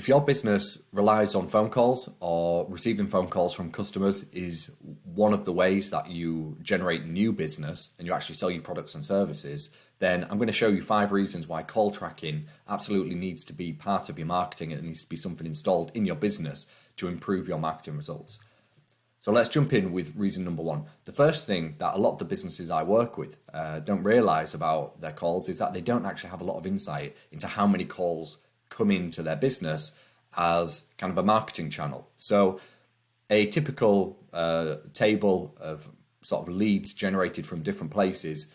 if your business relies on phone calls or receiving phone calls from customers is one of the ways that you generate new business and you actually sell your products and services, then I'm going to show you 5 reasons why call tracking absolutely needs to be part of your marketing. It needs to be something installed in your business to improve your marketing results. So let's jump in with reason number 1. The first thing that a lot of the businesses I work with don't realize about their calls is that they don't actually have a lot of insight into how many calls come into their business as kind of a marketing channel. So a typical table of sort of leads generated from different places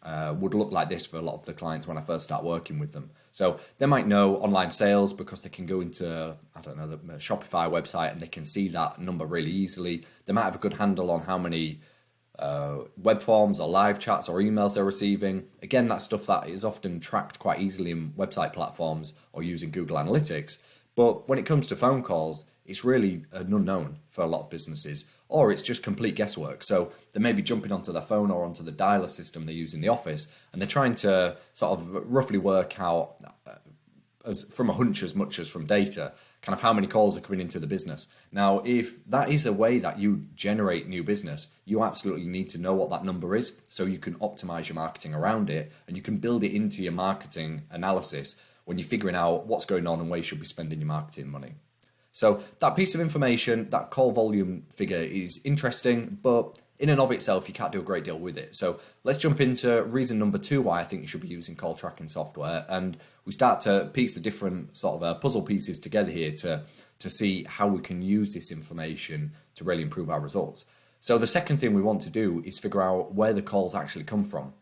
would look like this for a lot of the clients when I first start working with them. So they might know online sales because they can go into, I don't know, the Shopify website and they can see that number really easily. They might have a good handle on how many web forms or live chats or emails they're receiving. Again, that's stuff that is often tracked quite easily in website platforms or using Google Analytics. But when it comes to phone calls, it's really an unknown for a lot of businesses, or it's just complete guesswork. So they may be jumping onto their phone or onto the dialer system they use in the office, and they're trying to sort of roughly work out, from a hunch as much as from data, kind of how many calls are coming into the business. Now, if that is a way that you generate new business, you absolutely need to know what that number is so you can optimize your marketing around it, and you can build it into your marketing analysis when you're figuring out what's going on and where you should be spending your marketing money. So that piece of information, that call volume figure is interesting, but in and of itself, you can't do a great deal with it. So let's jump into reason number 2 why I think you should be using call tracking software. And we start to piece the different sort of puzzle pieces together here to see how we can use this information to really improve our results. So the second thing we want to do is figure out where the calls actually come from.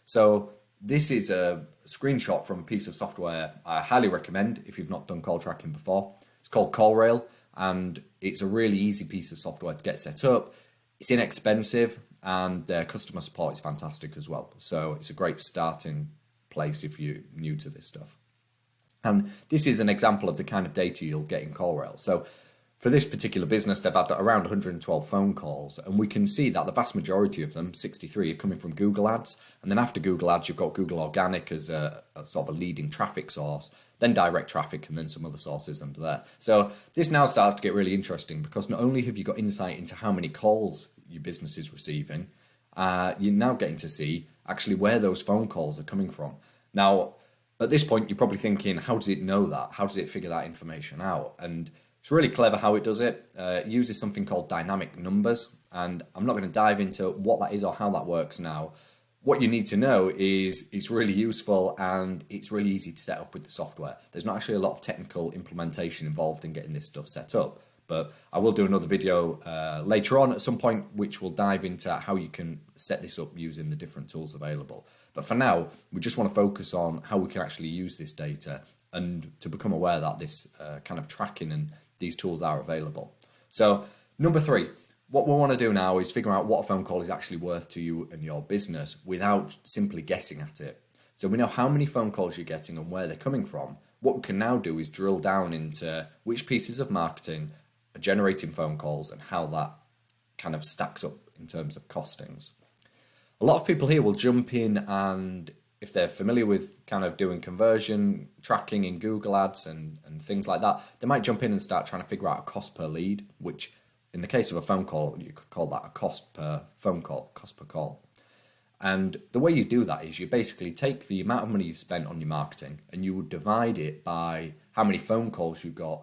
So this is a screenshot from a piece of software I highly recommend if you've not done call tracking before. It's called CallRail, and it's a really easy piece of software to get set up. It's inexpensive, and their customer support is fantastic as well. So it's a great starting place if you're new to this stuff. And this is an example of the kind of data you'll get in CallRail. So for this particular business, they've had around 112 phone calls, and we can see that the vast majority of them, 63, are coming from Google Ads. And then after Google Ads, you've got Google Organic as a sort of a leading traffic source, then direct traffic, and then some other sources under there. So this now starts to get really interesting because not only have you got insight into how many calls your business is receiving, you're now getting to see actually where those phone calls are coming from. Now, at this point, you're probably thinking, how does it know that? How does it figure that information out? And it's really clever how it does it. It uses something called dynamic numbers, and I'm not going to dive into what that is or how that works now. What you need to know is it's really useful and it's really easy to set up with the software. There's not actually a lot of technical implementation involved in getting this stuff set up, but I will do another video later on at some point which will dive into how you can set this up using the different tools available. But for now, we just want to focus on how we can actually use this data and to become aware that this kind of tracking and these tools are available. So number 3, what we want to do now is figure out what a phone call is actually worth to you and your business without simply guessing at it. So we know how many phone calls you're getting and where they're coming from. What we can now do is drill down into which pieces of marketing are generating phone calls and how that kind of stacks up in terms of costings. A lot of people here will jump in, and if they're familiar with kind of doing conversion tracking in Google Ads and things like that, they might jump in and start trying to figure out a cost per lead, which in the case of a phone call, you could call that a cost per phone call, cost per call. And the way you do that is you basically take the amount of money you've spent on your marketing and you would divide it by how many phone calls you got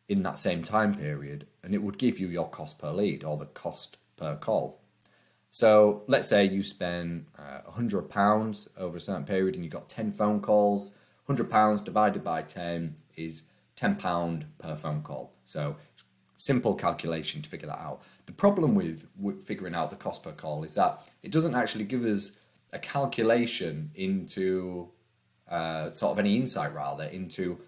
in that same time period, and it would give you your cost per lead or the cost per call. So let's say you spend £100 over a certain period and you got 10 phone calls. £100 divided by 10 is £10 per phone call. So simple calculation to figure that out. The problem with figuring out the cost per call is that it doesn't actually give us a calculation into sort of any insight rather into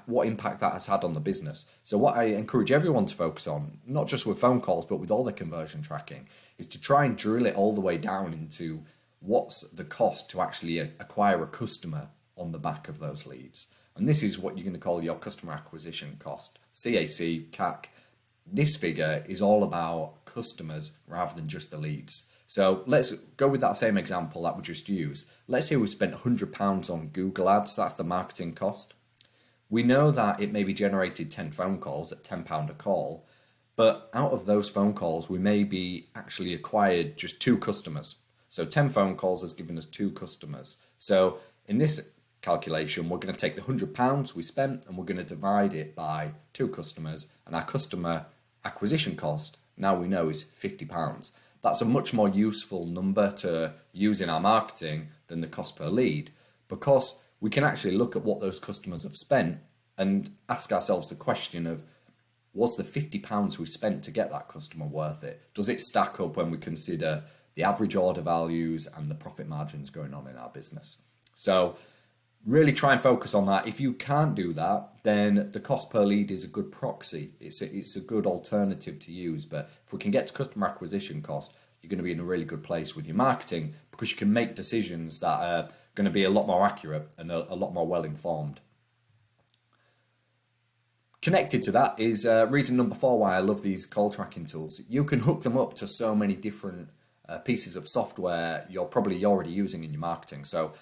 what impact that has had on the business. So what I encourage everyone to focus on, not just with phone calls, but with all the conversion tracking, is to try and drill it all the way down into what's the cost to actually acquire a customer on the back of those leads. And this is what you're going to call your customer acquisition cost, CAC, CAC. This figure is all about customers rather than just the leads. So let's go with that same example that we just used. Let's say we spent £100 on Google Ads, that's the marketing cost. we know that it maybe generated 10 phone calls at £10 a call, but out of those phone calls, we maybe actually acquired just 2 customers. So 10 phone calls has given us 2 customers. So in this calculation, we're going to take the £100 we spent and we're going to divide it by 2 customers, and our customer acquisition cost now we know is £50. That's a much more useful number to use in our marketing than the cost per lead, because we can actually look at what those customers have spent and ask ourselves the question of, was the £50 we spent to get that customer worth it? Does it stack up when we consider the average order values and the profit margins going on in our business? So really try and focus on that. If you can't do that, then the cost per lead is a good proxy. It's a good alternative to use. But if we can get to customer acquisition cost, you're going to be in a really good place with your marketing, because you can make decisions that are going to be a lot more accurate and a lot more well informed. Connected to that is reason number 4 why I love these call tracking tools. You can hook them up to so many different pieces of software you're probably already using in your marketing. So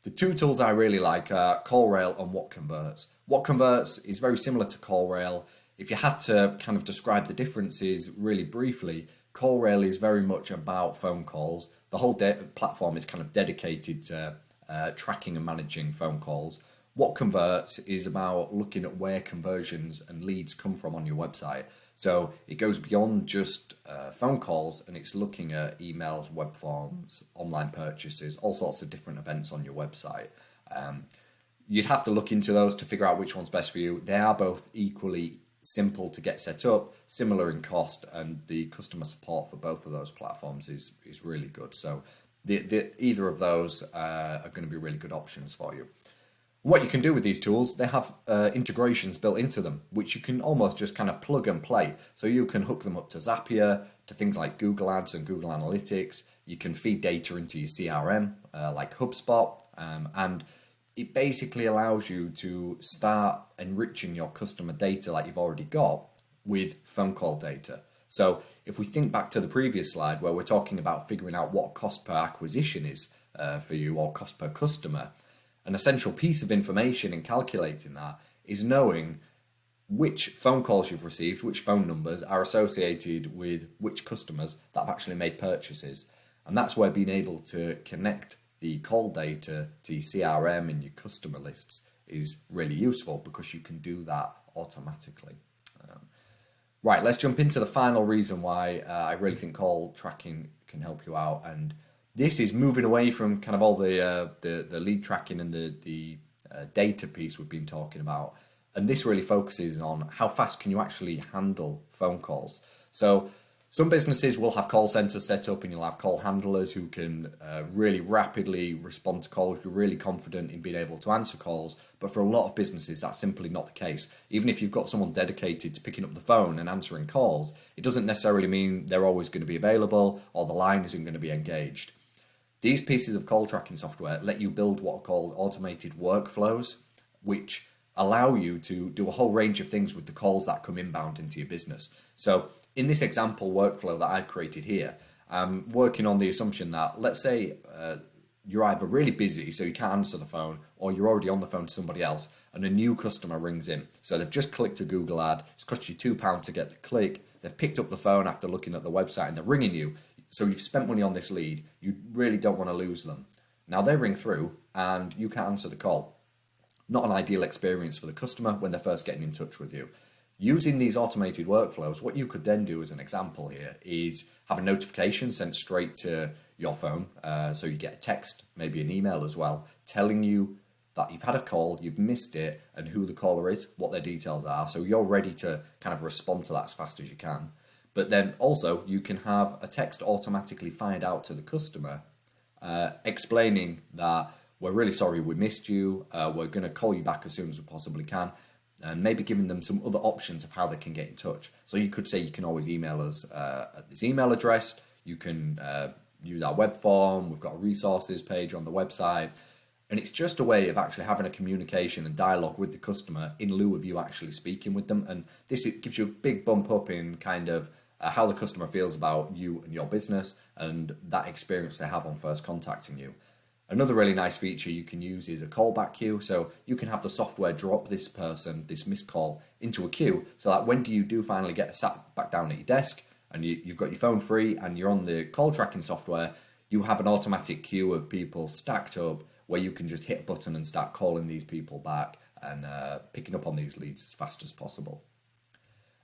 the 2 tools I really like are CallRail and WhatConverts. WhatConverts is very similar to CallRail. If you had to kind of describe the differences really briefly, CallRail is very much about phone calls. The whole platform is kind of dedicated to tracking and managing phone calls. WhatConverts is about looking at where conversions and leads come from on your website. So it goes beyond just phone calls, and it's looking at emails, web forms, online purchases, all sorts of different events on your website. You'd have to look into those to figure out which one's best for you. They are both equally simple to get set up, similar in cost, and the customer support for both of those platforms is really good. So either of those are going to be really good options for you. What you can do with these tools, they have integrations built into them, which you can almost just kind of plug and play. So you can hook them up to Zapier, to things like Google Ads and Google Analytics. You can feed data into your CRM, like HubSpot, and it basically allows you to start enriching your customer data like you've already got with phone call data. So if we think back to the previous slide where we're talking about figuring out what cost per acquisition is for you, or cost per customer, an essential piece of information in calculating that is knowing which phone calls you've received, which phone numbers are associated with which customers that have actually made purchases. And that's where being able to connect the call data to your CRM and your customer lists is really useful, because you can do that automatically. Right, let's jump into the final reason why I really think call tracking can help you out. And this is moving away from kind of all the lead tracking and the data piece we've been talking about. And this really focuses on how fast can you actually handle phone calls. So some businesses will have call centers set up, and you'll have call handlers who can really rapidly respond to calls. You're really confident in being able to answer calls. But for a lot of businesses, that's simply not the case. Even if you've got someone dedicated to picking up the phone and answering calls, it doesn't necessarily mean they're always going to be available or the line isn't going to be engaged. These pieces of call tracking software let you build what are called automated workflows, which allow you to do a whole range of things with the calls that come inbound into your business. So in this example workflow that I've created here, I'm working on the assumption that, let's say you're either really busy, so you can't answer the phone, or you're already on the phone to somebody else, and a new customer rings in. So they've just clicked a Google ad, it's cost you £2 to get the click, they've picked up the phone after looking at the website, and they're ringing you. So you've spent money on this lead, you really don't want to lose them. Now they ring through and you can't answer the call. Not an ideal experience for the customer when they're first getting in touch with you. Using these automated workflows, what you could then do as an example here is have a notification sent straight to your phone. So you get a text, maybe an email as well, telling you that you've had a call, you've missed it, and who the caller is, what their details are. So you're ready to kind of respond to that as fast as you can. But then also you can have a text automatically fired out to the customer explaining that we're really sorry we missed you, we're going to call you back as soon as we possibly can, and maybe giving them some other options of how they can get in touch. So you could say you can always email us at this email address, you can use our web form, we've got a resources page on the website, and it's just a way of actually having a communication and dialogue with the customer in lieu of you actually speaking with them. And this gives you a big bump up in kind of how the customer feels about you and your business and that experience they have on first contacting you. Another really nice feature you can use is a callback queue. So you can have the software drop this person, this missed call, into a queue, so that when you do finally get sat back down at your desk and you've got your phone free and you're on the call tracking software, you have an automatic queue of people stacked up where you can just hit a button and start calling these people back and picking up on these leads as fast as possible.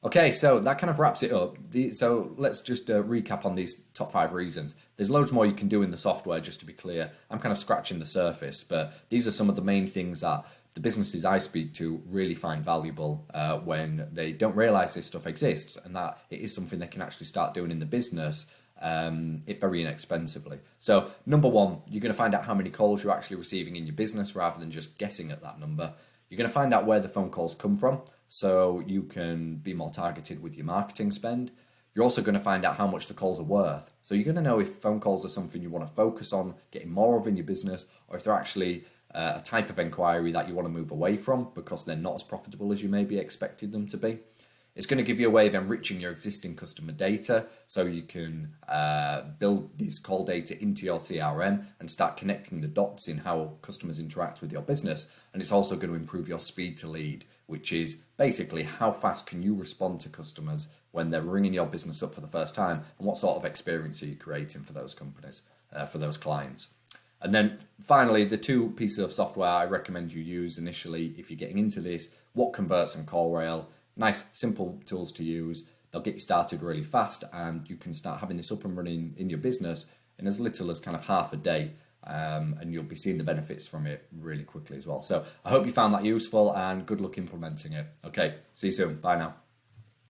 Okay, so that kind of wraps it up. So let's just recap on these top 5 reasons. There's loads more you can do in the software, just to be clear. I'm kind of scratching the surface, but these are some of the main things that the businesses I speak to really find valuable when they don't realize this stuff exists, and that it is something they can actually start doing in the business very inexpensively. So number 1, you're going to find out how many calls you're actually receiving in your business rather than just guessing at that number. You're going to find out where the phone calls come from, so you can be more targeted with your marketing spend. You're also going to find out how much the calls are worth. So you're going to know if phone calls are something you want to focus on getting more of in your business, or if they're actually a type of inquiry that you want to move away from because they're not as profitable as you maybe expected them to be. It's going to give you a way of enriching your existing customer data, so you can build this call data into your CRM and start connecting the dots in how customers interact with your business. And it's also going to improve your speed to lead, which is basically how fast can you respond to customers when they're ringing your business up for the first time, and what sort of experience are you creating for those companies, for those clients. And then finally, the 2 pieces of software I recommend you use initially if you're getting into this: WhatConverts and CallRail. Nice, simple tools to use. They'll get you started really fast, and you can start having this up and running in your business in as little as kind of half a day. And you'll be seeing the benefits from it really quickly as well. So I hope you found that useful, and good luck implementing it. Okay, see you soon. Bye now.